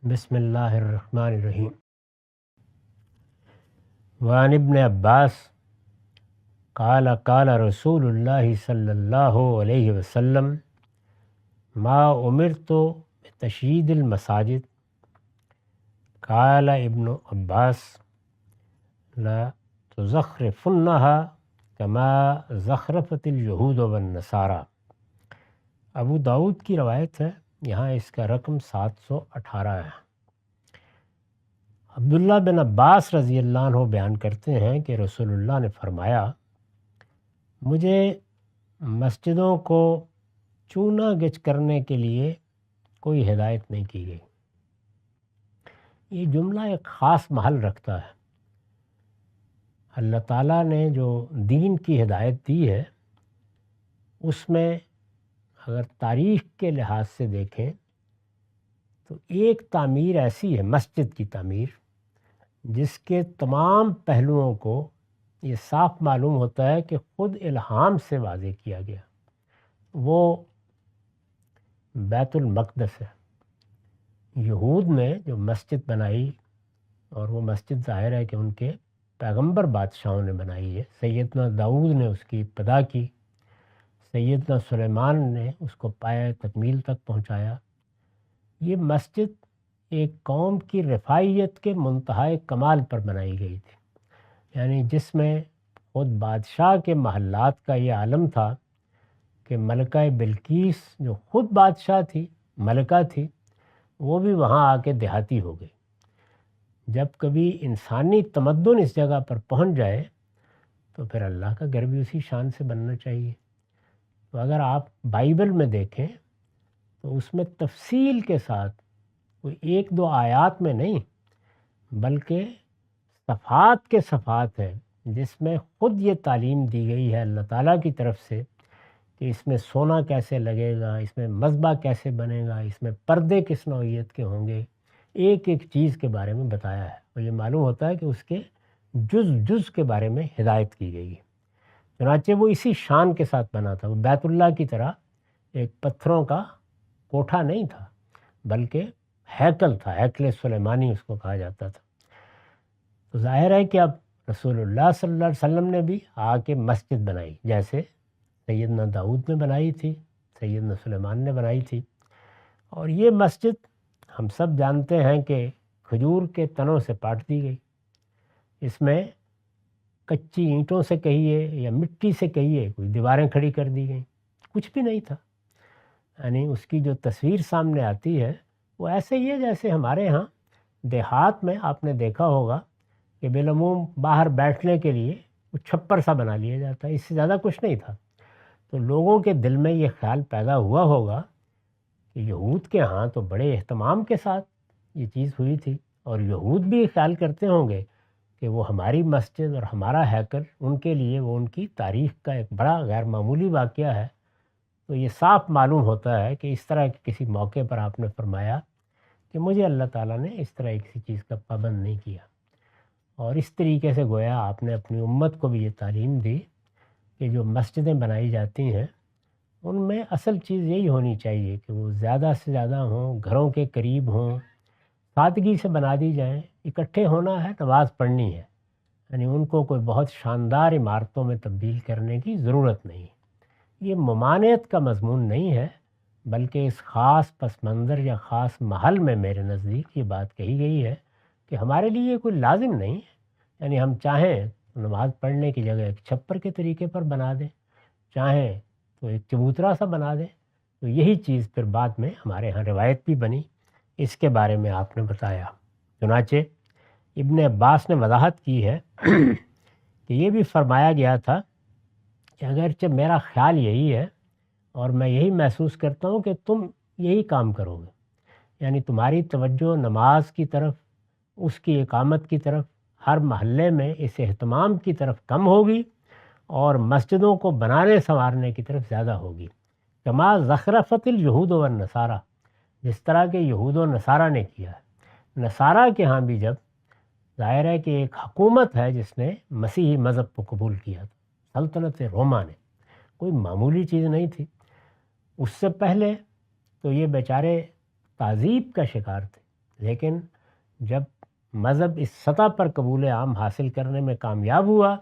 بسم اللہ الرحمن الرحیم۔ وعن ابن عباس قال قال رسول اللہ صلی اللہ علیہ وسلم ما امرت بتشیید المساجد قال ابن عباس لا تزخرفنها کما زخرفت اليہود والنصارى۔ ابو داؤد کی روایت ہے، یہاں اس کا رقم 718 ہے۔ عبداللہ بن عباس رضی اللہ عنہ بیان کرتے ہیں کہ رسول اللہ نے فرمایا، مجھے مسجدوں کو چونا گچ کرنے کے لیے کوئی ہدایت نہیں کی گئی۔ یہ جملہ ایک خاص محل رکھتا ہے۔ اللہ تعالیٰ نے جو دین کی ہدایت دی ہے، اس میں اگر تاریخ کے لحاظ سے دیکھیں تو ایک تعمیر ایسی ہے، مسجد کی تعمیر، جس کے تمام پہلوؤں کو یہ صاف معلوم ہوتا ہے کہ خود الہام سے واضح کیا گیا۔ وہ بیت المقدس ہے۔ یہود نے جو مسجد بنائی، اور وہ مسجد ظاہر ہے کہ ان کے پیغمبر بادشاہوں نے بنائی ہے۔ سیدنا داؤد نے اس کی ابتدا کی، سیدنا سلیمان نے اس کو پایہ تکمیل تک پہنچایا۔ یہ مسجد ایک قوم کی رفاعیت کے منتہائے کمال پر بنائی گئی تھی، یعنی جس میں خود بادشاہ کے محلات کا یہ عالم تھا کہ ملکہ بلقیس جو خود بادشاہ تھی، ملکہ تھی، وہ بھی وہاں آ کے دیہاتی ہو گئی۔ جب کبھی انسانی تمدن اس جگہ پر پہنچ جائے تو پھر اللہ کا گھر بھی اسی شان سے بننا چاہیے۔ تو اگر آپ بائبل میں دیکھیں تو اس میں تفصیل کے ساتھ کوئی ایک دو آیات میں نہیں، بلکہ صفحات کے صفحات ہیں، جس میں خود یہ تعلیم دی گئی ہے اللہ تعالیٰ کی طرف سے کہ اس میں سونا کیسے لگے گا، اس میں مذبح کیسے بنے گا، اس میں پردے کس نوعیت کے ہوں گے، ایک ایک چیز کے بارے میں بتایا ہے۔ اور یہ معلوم ہوتا ہے کہ اس کے جز کے بارے میں ہدایت کی گئی ہے۔ چنانچہ وہ اسی شان کے ساتھ بنا تھا۔ وہ بیت اللہ کی طرح ایک پتھروں کا کوٹھا نہیں تھا، بلکہ ہیکل تھا، ہیکل سلیمانی اس کو کہا جاتا تھا۔ تو ظاہر ہے کہ اب رسول اللہ صلی اللہ علیہ وسلم نے بھی آ کے مسجد بنائی، جیسے سیدنا داؤد نے بنائی تھی، سیدنا سلیمان نے بنائی تھی۔ اور یہ مسجد ہم سب جانتے ہیں کہ کھجور کے تنوں سے پاٹ دی گئی۔ اس میں کچی اینٹوں سے کہیے یا مٹی سے کہیے کوئی دیواریں کھڑی کر دی گئیں، کچھ بھی نہیں تھا۔ یعنی اس کی جو تصویر سامنے آتی ہے وہ ایسے ہی ہے جیسے ہمارے ہاں دیہات میں آپ نے دیکھا ہوگا کہ بالعموم باہر بیٹھنے کے لیے وہ چھپر سا بنا لیا جاتا ہے، اس سے زیادہ کچھ نہیں تھا۔ تو لوگوں کے دل میں یہ خیال پیدا ہوا ہوگا کہ یہود کے ہاں تو بڑے اہتمام کے ساتھ یہ چیز ہوئی تھی، اور یہود بھی خیال کرتے ہوں گے کہ وہ ہماری مسجد اور ہمارا ہیکل ان کے لیے وہ ان کی تاریخ کا ایک بڑا غیر معمولی واقعہ ہے۔ تو یہ صاف معلوم ہوتا ہے کہ اس طرح کے کسی موقع پر آپ نے فرمایا کہ مجھے اللہ تعالیٰ نے اس طرح کسی چیز کا پابند نہیں کیا، اور اس طریقے سے گویا آپ نے اپنی امت کو بھی یہ تعلیم دی کہ جو مسجدیں بنائی جاتی ہیں ان میں اصل چیز یہی ہونی چاہیے کہ وہ زیادہ سے زیادہ ہوں، گھروں کے قریب ہوں، سادگی سے بنا دی جائیں۔ اکٹھے ہونا ہے، نماز پڑھنی ہے، یعنی ان کو کوئی بہت شاندار عمارتوں میں تبدیل کرنے کی ضرورت نہیں۔ یہ ممانعت کا مضمون نہیں ہے، بلکہ اس خاص پس منظر یا خاص محل میں میرے نزدیک یہ بات کہی گئی ہے کہ ہمارے لیے یہ کوئی لازم نہیں ہے۔ یعنی ہم چاہیں تو نماز پڑھنے کی جگہ ایک چھپر کے طریقے پر بنا دیں، چاہیں تو ایک چبوترا سا بنا دیں۔ تو یہی چیز پھر بعد میں ہمارے ہاں روایت بھی بنی، اس کے بارے میں آپ نے بتایا۔ چنانچہ ابن عباس نے وضاحت کی ہے کہ یہ بھی فرمایا گیا تھا کہ اگرچہ میرا خیال یہی ہے اور میں یہی محسوس کرتا ہوں کہ تم یہی کام کرو گے، یعنی تمہاری توجہ نماز کی طرف، اس کی اقامت کی طرف، ہر محلے میں اس اہتمام کی طرف کم ہوگی اور مسجدوں کو بنانے سنوارنے کی طرف زیادہ ہوگی۔ کما زخرفت الیہود والنصارى، جس طرح کہ یہود و نصارہ نے کیا ہے۔ نصارہ کے ہاں بھی جب ظاہر ہے کہ ایک حکومت ہے جس نے مسیحی مذہب کو قبول کیا تھا، سلطنت روما نے، کوئی معمولی چیز نہیں تھی۔ اس سے پہلے تو یہ بیچارے تعذیب کا شکار تھے، لیکن جب مذہب اس سطح پر قبول عام حاصل کرنے میں کامیاب ہوا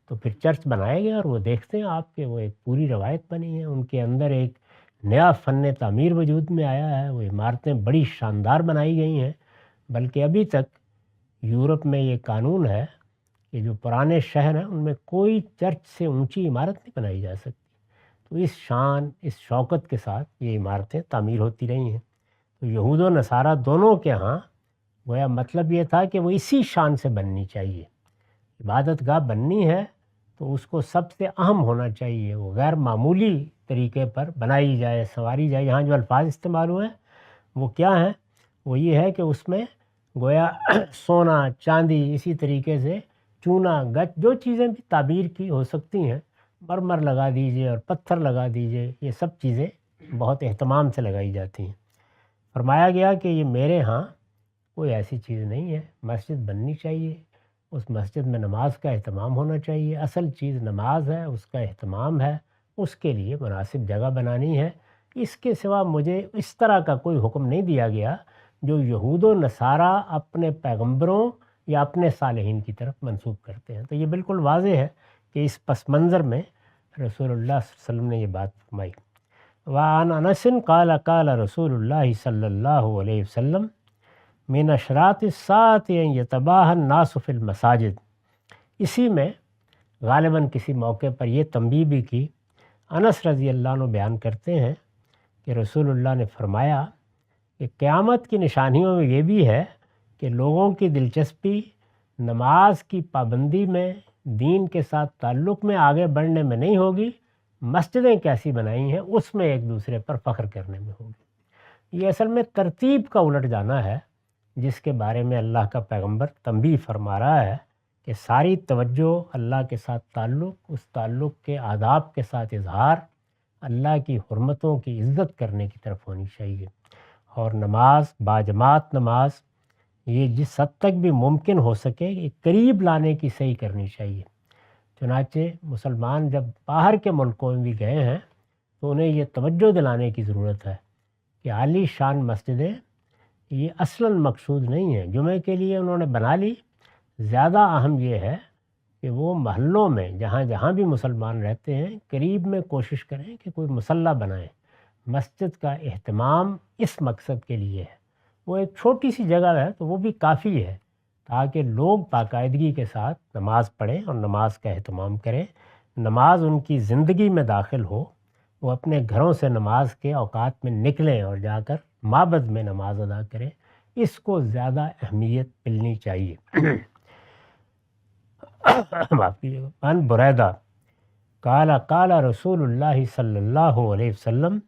تو پھر چرچ بنائے گئے، اور وہ دیکھتے ہیں آپ کہ وہ ایک پوری روایت بنی ہے، ان کے اندر ایک نیا فن تعمیر وجود میں آیا ہے، وہ عمارتیں بڑی شاندار بنائی گئی ہیں، بلکہ ابھی تک یورپ میں یہ قانون ہے کہ جو پرانے شہر ہیں ان میں کوئی چرچ سے اونچی عمارت نہیں بنائی جا سکتی۔ تو اس شان، اس شوکت کے ساتھ یہ عمارتیں تعمیر ہوتی رہی ہیں۔ تو یہود و نصارہ دونوں کے ہاں گویا مطلب یہ تھا کہ وہ اسی شان سے بننی چاہیے، عبادت گاہ بننی ہے تو اس کو سب سے اہم ہونا چاہیے، وہ غیر معمولی طریقے پر بنائی جائے، سنواری جائے۔ یہاں جو الفاظ استعمال ہوئے ہیں وہ کیا ہیں؟ وہ یہ ہے کہ اس میں گویا سونا، چاندی، اسی طریقے سے چونا، گچ، جو چیزیں بھی تعبیر کی ہو سکتی ہیں، مرمر لگا دیجئے اور پتھر لگا دیجئے، یہ سب چیزیں بہت اہتمام سے لگائی جاتی ہیں۔ فرمایا گیا کہ یہ میرے ہاں کوئی ایسی چیز نہیں ہے، مسجد بننی چاہیے، اس مسجد میں نماز کا اہتمام ہونا چاہیے، اصل چیز نماز ہے، اس کا اہتمام ہے، اس کے لیے مناسب جگہ بنانی ہے۔ اس کے سوا مجھے اس طرح کا کوئی حکم نہیں دیا گیا جو یہود و نصارہ اپنے پیغمبروں یا اپنے صالحین کی طرف منسوب کرتے ہیں۔ تو یہ بالکل واضح ہے کہ اس پس منظر میں رسول اللہ صلی اللہ علیہ وسلم نے یہ بات فرمائی۔ وعن انس قال قال رسول اللہ صلی اللہ علیہ وسلم من اشراط الساعۃ ان یتباہی الناس فی المساجد۔ اسی میں غالباً کسی موقع پر یہ تنبیہ بھی کی۔ انس رضی اللہ عنہ بیان کرتے ہیں کہ رسول اللہ نے فرمایا کہ قیامت کی نشانیوں میں یہ بھی ہے کہ لوگوں کی دلچسپی نماز کی پابندی میں، دین کے ساتھ تعلق میں، آگے بڑھنے میں نہیں ہوگی، مسجدیں کیسی بنائی ہیں اس میں ایک دوسرے پر فخر کرنے میں ہوگی۔ یہ اصل میں ترتیب کا الٹ جانا ہے جس کے بارے میں اللہ کا پیغمبر تنبیہ فرما رہا ہے کہ ساری توجہ اللہ کے ساتھ تعلق، اس تعلق کے آداب کے ساتھ اظہار، اللہ کی حرمتوں کی عزت کرنے کی طرف ہونی چاہیے، اور نماز، باجماعت نماز، یہ جس حد تک بھی ممکن ہو سکے یہ قریب لانے کی صحیح کرنی چاہیے۔ چنانچہ مسلمان جب باہر کے ملکوں میں بھی گئے ہیں تو انہیں یہ توجہ دلانے کی ضرورت ہے کہ عالی شان مسجدیں یہ اصلاً مقصود نہیں ہیں، جمعے کے لیے انہوں نے بنا لی، زیادہ اہم یہ ہے کہ وہ محلوں میں جہاں جہاں بھی مسلمان رہتے ہیں قریب میں کوشش کریں کہ کوئی مصلی بنائیں۔ مسجد کا اہتمام اس مقصد کے لیے ہے، وہ ایک چھوٹی سی جگہ ہے تو وہ بھی کافی ہے تاکہ لوگ باقاعدگی کے ساتھ نماز پڑھیں اور نماز کا اہتمام کریں، نماز ان کی زندگی میں داخل ہو، وہ اپنے گھروں سے نماز کے اوقات میں نکلیں اور جا کر معبد میں نماز ادا کریں، اس کو زیادہ اہمیت ملنی چاہیے۔ معاف کیجیے گا۔ عن بریدہ قال قال رسول اللہ صلی اللہ علیہ وسلم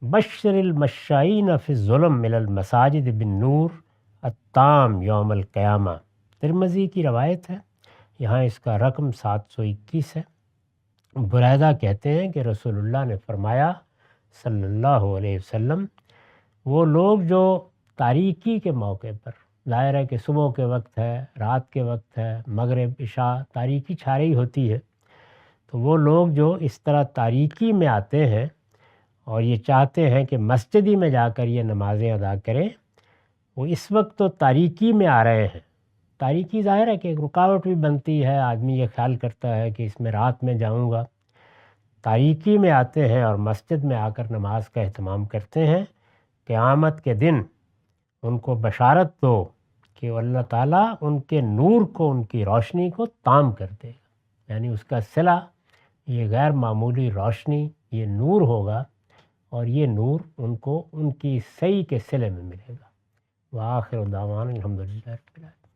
بشر المشائین فی الظلم من المساجد بالنور التام یوم القیامہ۔ ترمذی کی روایت ہے، یہاں اس کا رقم 721 ہے۔ بریدہ کہتے ہیں کہ رسول اللہ نے فرمایا صلی اللہ علیہ وسلم، وہ لوگ جو تاریکی کے موقع پر، ظاہر ہے کہ صبح کے وقت ہے، رات کے وقت ہے، مغرب عشاء، تاریکی چھا رہی ہوتی ہے، تو وہ لوگ جو اس طرح تاریکی میں آتے ہیں اور یہ چاہتے ہیں کہ مسجد ہی میں جا کر یہ نمازیں ادا کریں، وہ اس وقت تو تاریکی میں آ رہے ہیں۔ تاریکی ظاہر ہے کہ ایک رکاوٹ بھی بنتی ہے، آدمی یہ خیال کرتا ہے کہ اس میں رات میں جاؤں گا۔ تاریکی میں آتے ہیں اور مسجد میں آ کر نماز کا اہتمام کرتے ہیں، قیامت کے دن ان کو بشارت دو کہ اللہ تعالیٰ ان کے نور کو، ان کی روشنی کو تام کر دے گا، یعنی اس کا صلہ یہ غیر معمولی روشنی، یہ نور ہوگا، اور یہ نور ان کو ان کی صحیح کے صلے میں ملے گا۔ وآخر دعوانا الحمدللہ رب العالمین۔